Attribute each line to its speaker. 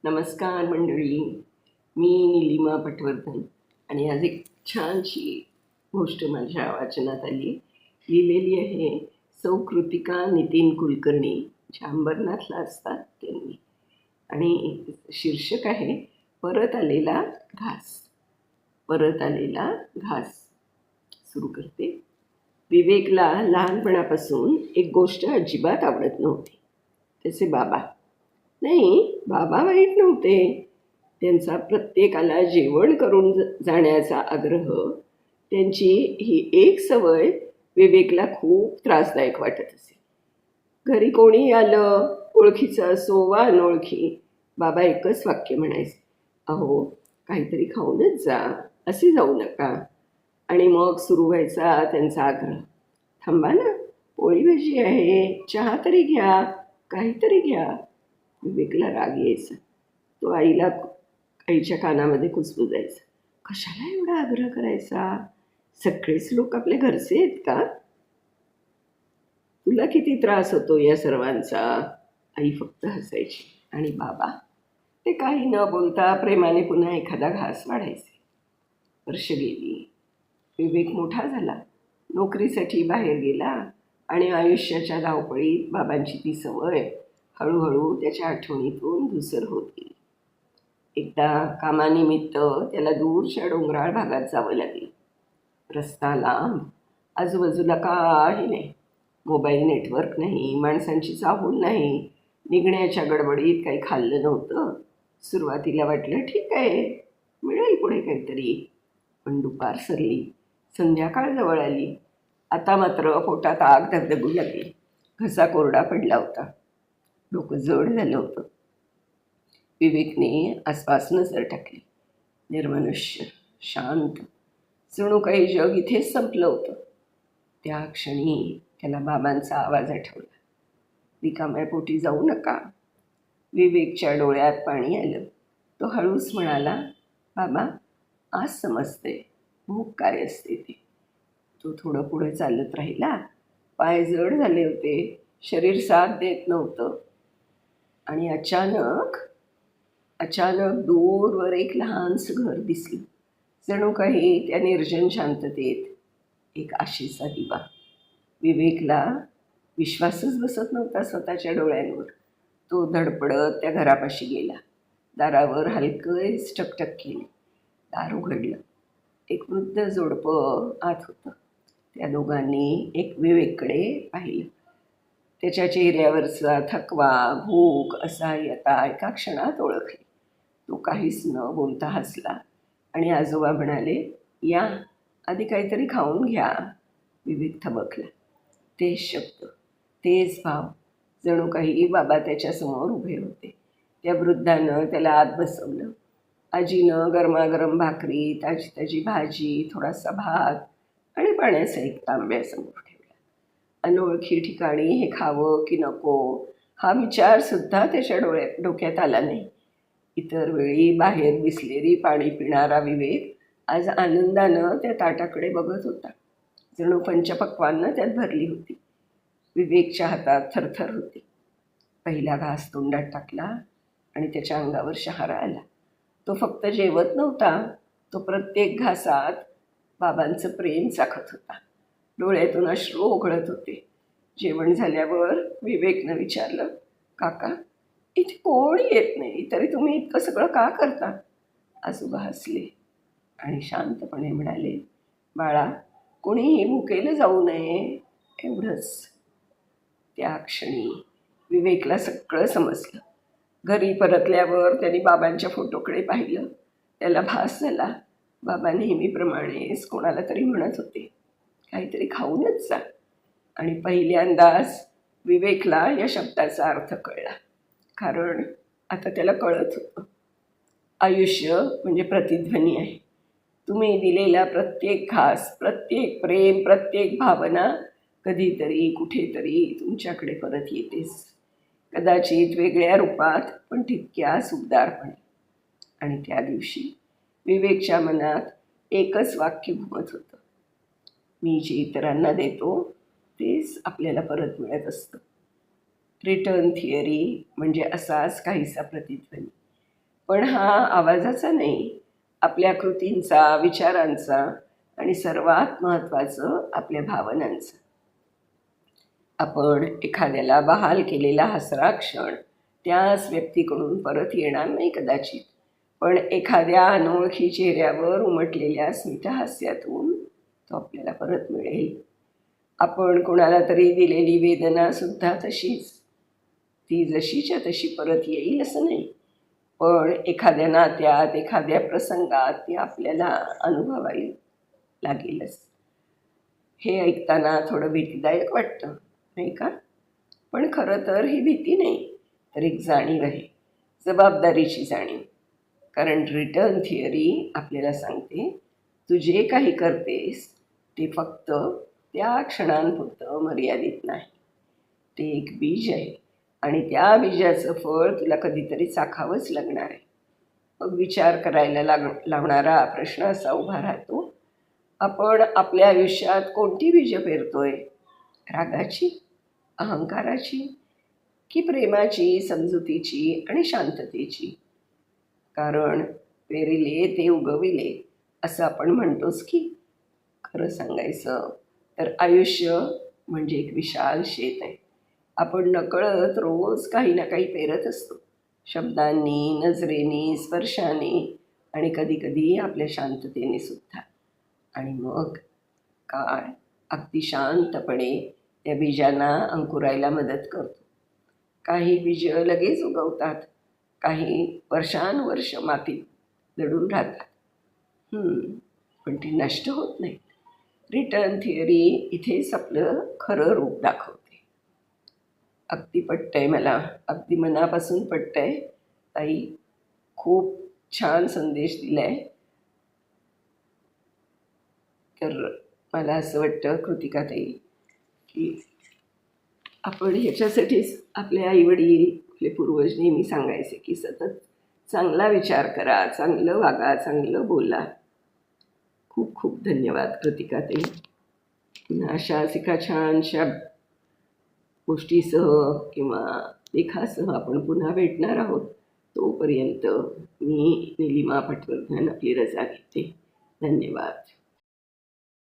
Speaker 1: नमस्कार मंडळी. मी निलिमा पटवर्धन आणि आज एक छानशी गोष्ट माझ्या वाचनात आली. लिहिलेली आहे सौ कृतिका नितीन कुलकर्णी, जे अंबरनाथला असतात त्यांनी. आणि शीर्षक आहे परत आलेला घास. परत आलेला घास. सुरू करते. विवेकला लहानपणापासून एक गोष्ट अजिबात आवडत नव्हती. त्याचे बाबा. नाही, बाबा वाईट नव्हते. त्यांचा प्रत्येकाला जेवण करून जाण्याचा आग्रह, त्यांची ही एक सवय विवेकला खूप त्रासदायक वाटत असे. घरी कोणी आलं, ओळखीचं असो वा अनोळखी, बाबा एकच वाक्य म्हणायचे, अहो काहीतरी खाऊनच जा, असे जाऊ नका. आणि मग सुरू व्हायचा त्यांचा आग्रह, थांबा ना, पोळी भाजी आहे, चहा तरी घ्या, काहीतरी घ्या. विवेकला राग यायचा. तो आईच्या कानामध्ये कुजबुजायचा, कशाला एवढा आग्रह करायचा? सगळेच लोक आपल्या घरचे आहेत का? तुला किती त्रास होतो या सर्वांचा? आई फक्त हसायची. आणि बाबा, ते काही न बोलता प्रेमाने पुन्हा एखादा घास वाढायचे. वर्ष गेली. विवेक मोठा झाला, नोकरीसाठी बाहेर गेला आणि आयुष्याच्या धावपळीत बाबांची ती सवय हळूहळू त्याच्या आठवणीतून धुसर होत गेली. एकदा कामानिमित्त त्याला दूरच्या डोंगराळ भागात जावं लागलं. रस्ता लांब, आजूबाजूला काही नाही, मोबाईल नेटवर्क नाही, माणसांची चाहूल नाही. निघण्याच्या गडबडीत काही खाल्लं नव्हतं. सुरुवातीला वाटलं ठीक आहे, मिळेल पुढे काहीतरी. पण दुपार सरली, संध्याकाळ जवळ आली. आता मात्र पोटात आग धगधगू लागली. घसा कोरडा पडला होता. डोकं जड झालं होतं. विवेकने आसपास नजर टाकली. निर्मनुष्य, शांत, जणू काही जग इथेच संपलं होतं. त्या क्षणी त्याला बाबांचा आवाज आठवला, रिकाम्या पोटी जाऊ नका. विवेकच्या डोळ्यात पाणी आलं. तो हळूच म्हणाला, बाबा, आज समजते भूक काय असते ते. तो थोडं पुढे चालत राहिला. पाय जड झाले होते, शरीर साथ देत नव्हतं. आणि अचानक दूरवर एक लहानसं घर दिसलं. जणू काही त्या निर्जन शांततेत एक आशेचा दिवा. विवेकला विश्वासच बसत नव्हता स्वतःच्या डोळ्यांवर. तो धडपडत त्या घरापाशी गेला. दारावर हलकंच टकटक केली. दार उघडलं. एक वृद्ध जोडपं आत होतं. त्या दोघांनी एक विवेककडे पाहिलं. त्याच्या चेहऱ्यावरचा थकवा, भूक, असहाय्यता एका क्षणात ओळखली. तो काहीच न बोलता हसला आणि आजोबा म्हणाले, या, आधी काहीतरी खाऊन घ्या. विवेक थबकला. तेच शब्द, तेच भाव, जणू काही बाबा त्याच्यासमोर उभे होते. त्या वृद्धानं त्याला आत बसवलं. आजीनं गरमागरम भाकरी, ताजी ताजी भाजी, थोडासा भात आणि पाण्याचा एक तांब्या समोर ठेवला. अनोळखी ठिकाणी हे खावं की नको हा विचारसुद्धा त्याच्या डोक्यात आला नाही. इतर वेळी बाहेर बिसलेरी पाणी पिणारा विवेक आज आनंदानं त्या ताटाकडे बघत होता. जणू पंचपक्वान्न त्यात भरली होती. विवेकच्या हातात थरथर होती. पहिला घास तोंडात टाकला आणि त्याच्या अंगावर शहारा आला. तो फक्त जेवत नव्हता, तो प्रत्येक घासात बाबांचं प्रेम चाखत होता. डोळ्यातून अश्रू ओघळत होते. जेवण झाल्यावर विवेकनं विचारलं, काका, इथे कोणी येत नाही तरी तुम्ही इतकं सगळं का करता? आजोबा हसले आणि शांतपणे म्हणाले, बाळा, कोणीही भुकेलं जाऊ नये, एवढंच. त्या क्षणी विवेकला सगळं समजलं. घरी परतल्यावर त्यांनी बाबांच्या फोटोकडे पाहिलं. त्याला भास झाला, बाबा नेहमीप्रमाणेच कोणाला तरी म्हणत होते, काहीतरी खाऊनच जा. आणि पहिल्यांदाच विवेकला या शब्दाचा अर्थ कळला. कारण आता त्याला कळत होतं, आयुष्य म्हणजे प्रतिध्वनी आहे. तुम्ही दिलेला प्रत्येक घास, प्रत्येक प्रेम, प्रत्येक भावना कधीतरी कुठेतरी तुमच्याकडे परत येतेच. कदाचित वेगळ्या रूपात, पण तितक्याच उबदारपणे. आणि त्या दिवशी विवेकच्या मनात एकच वाक्य घुमत होतं, मी जे इतरांना देतो तेच आपल्याला परत मिळत असतं. रिटर्न थिअरी म्हणजे असाच काहीसा प्रतिध्वनी. पण हा आवाजाचा नाही, आपल्या कृतींचा, विचारांचा आणि सर्वात महत्त्वाचं आपल्या भावनांचं. आपण एखाद्याला बहाल केलेला हसरा क्षण त्याच व्यक्तीकडून परत येणार नाही कदाचित, पण एखाद्या अनोळखी चेहऱ्यावर उमटलेल्या स्मितहास्यातून तो आपल्याला परत मिळेल. आपण कोणाला तरी दिलेली वेदनासुद्धा तशीच, ती जशीच्या तशी परत येईल असं नाही, पण एखाद्या नात्यात, एखाद्या प्रसंगात ती आपल्याला अनुभवायला लागेलच. हे ऐकताना थोडं भीतीदायक वाटतं, नाही का? पण खरं तर ही भीती नाही, तर एक जाणीव आहे, जबाबदारीची जाणीव. कारण रिटर्न थिअरी आपल्याला सांगते, तू जे काही करतेस ते फक्त त्या क्षणांपुरतं मर्यादित नाही. ते एक बीज आहे आणि त्या बीजाचं फळ तुला कधीतरी चाखावंच लागणार आहे. मग विचार करायला लावणारा प्रश्न असा उभा राहतो, आपण आपल्या आयुष्यात कोणती बीजं पेरतोय? रागाची, अहंकाराची, की प्रेमाची, समजुतीची आणि शांततेची? कारण पेरिले ते उगविले असं आपण म्हणतोच की. खरं सांगायचं तर आयुष्य म्हणजे एक विशाल शेत आहे. आपण नकळत रोज काही ना काही पेरत असतो, शब्दांनी, नजरेनी, स्पर्शाने आणि कधीकधी आपल्या शांततेने सुद्धा. आणि मग काळ अगदी शांतपणे त्या बीजांना अंकुरायला मदत करतो. काही बीजं लगेच उगवतात, काही वर्षानुवर्ष मातीत दडून राहतात, पण ती नष्ट होत नाही. रिटर्न थिअरी इथेच आपलं खरं रूप दाखवते. अगदी पटतंय मला, अगदी मनापासून पटतंय. ताई खूप छान संदेश दिलाय. तर मला असं वाटतं कृतिकाताई की आपण ह्याच्यासाठीच आपले आईवडील, आपले पूर्वज नेहमी सांगायचे की सतत चांगला विचार करा, चांगलं वागा, चांगलं बोला. खूप खूप धन्यवाद कृतिकाताई. पुन्हा अशाच एका छानशा गोष्टीसह किंवा लेखासह आपण पुन्हा भेटणार आहोत. तोपर्यंत मी निलिमा पटवर्धन आपली रजा घेते. धन्यवाद.